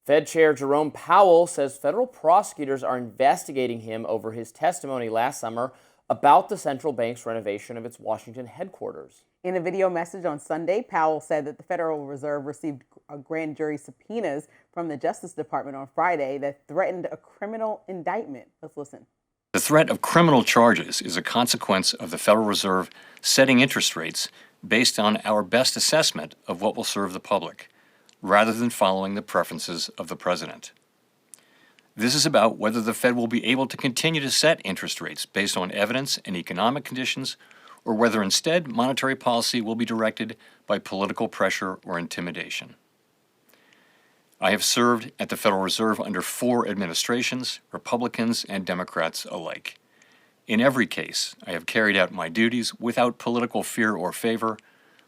Fed Chair Jerome Powell says federal prosecutors are investigating him over his testimony last summer about the central bank's renovation of its Washington headquarters. In a video message on Sunday, Powell said that the Federal Reserve received grand jury subpoenas from the Justice Department on Friday that threatened a criminal indictment. Let's listen. The threat of criminal charges is a consequence of the Federal Reserve setting interest rates based on our best assessment of what will serve the public, rather than following the preferences of the president. This is about whether the Fed will be able to continue to set interest rates based on evidence and economic conditions, or whether instead monetary policy will be directed by political pressure or intimidation. I have served at the Federal Reserve under 4 administrations, Republicans and Democrats alike. In every case, I have carried out my duties without political fear or favor,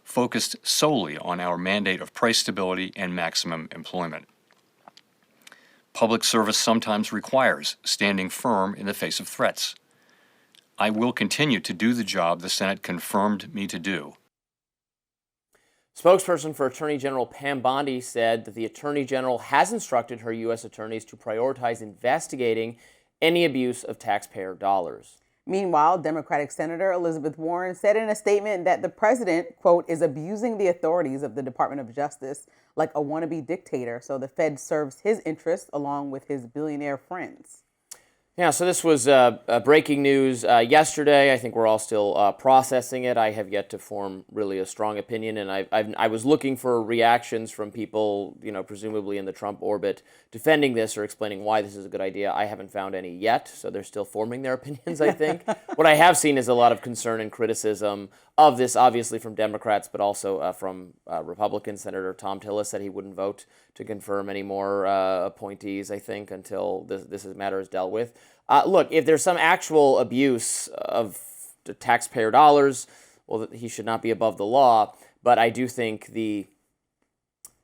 focused solely on our mandate of price stability and maximum employment. Public service sometimes requires standing firm in the face of threats. I will continue to do the job the Senate confirmed me to do. Spokesperson for Attorney General Pam Bondi said that the Attorney General has instructed her U.S. attorneys to prioritize investigating any abuse of taxpayer dollars. Meanwhile, Democratic Senator Elizabeth Warren said in a statement that the president, quote, is abusing the authorities of the Department of Justice like a wannabe dictator, so the Fed serves his interests along with his billionaire friends. Yeah, so this was breaking news yesterday. I think we're all still processing it. I have yet to form really a strong opinion, and I was looking for reactions from people, presumably in the Trump orbit, defending this or explaining why this is a good idea. I haven't found any yet, so they're still forming their opinions, I think. What I have seen is a lot of concern and criticism of this, obviously from Democrats, but also from Republicans. Senator Tom Tillis said he wouldn't vote to confirm any more appointees, I think, until this matter is dealt with. Look, if there's some actual abuse of the taxpayer dollars, well, he should not be above the law. But I do think the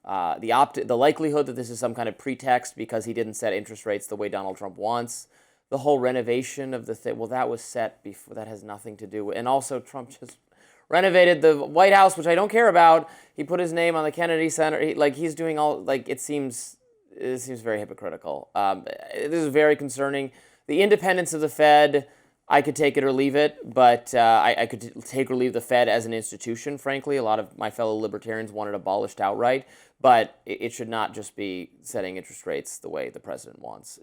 likelihood that this is some kind of pretext because he didn't set interest rates the way Donald Trump wants, the whole renovation of the thing, well, that was set before. That has nothing to do with, and also Trump just renovated the White House, which I don't care about. He put his name on the Kennedy Center. He's doing all, it seems very hypocritical. This is very concerning. The independence of the Fed, I could take it or leave it, but I could take or leave the Fed as an institution, frankly. A lot of my fellow libertarians want it abolished outright, but it should not just be setting interest rates the way the president wants.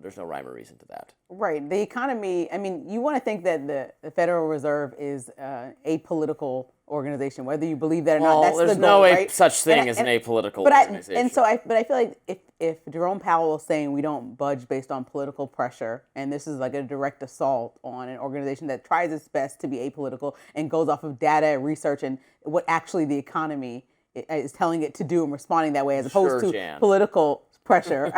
There's no rhyme or reason to that. Right. The economy, you want to think that the Federal Reserve is a political organization, whether you believe that or not. That's there's the goal, no right? such thing as an apolitical organization. I feel like if Jerome Powell is saying we don't budge based on political pressure, and this is like a direct assault on an organization that tries its best to be apolitical and goes off of data, research, and what actually the economy is telling it to do and responding that way as opposed to Jan. Political pressure.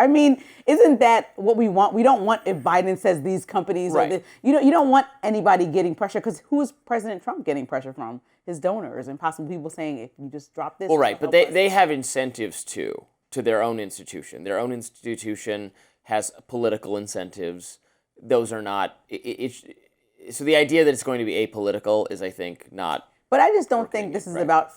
Isn't that what we want? We don't want if Biden says these companies, right. Or you don't want anybody getting pressure, because who is President Trump getting pressure from? His donors and possible people saying, if you just drop this. Well, right, but they have incentives too to their own institution. Their own institution has political incentives. Those are not. So the idea that it's going to be apolitical is, I think, not. But I just don't think this is about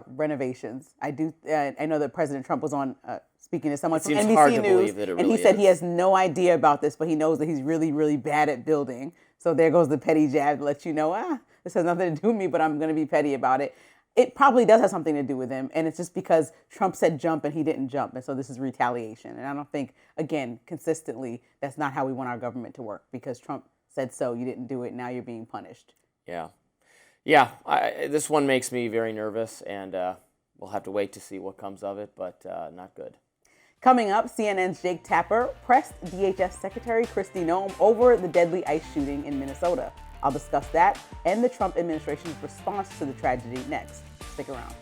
renovations. I know that President Trump was on speaking to someone from NBC News, and he said he has no idea about this, but he knows that he's really, really bad at building. So there goes the petty jab to let you know, this has nothing to do with me, but I'm going to be petty about it. It probably does have something to do with him, and it's just because Trump said jump and he didn't jump, and so this is retaliation. And I don't think, again, consistently, that's not how we want our government to work, because Trump said so, you didn't do it, now you're being punished. Yeah, this one makes me very nervous, and we'll have to wait to see what comes of it, but not good. Coming up, CNN's Jake Tapper pressed DHS Secretary Kristi Noem over the deadly ICE shooting in Minnesota. I'll discuss that and the Trump administration's response to the tragedy next. Stick around.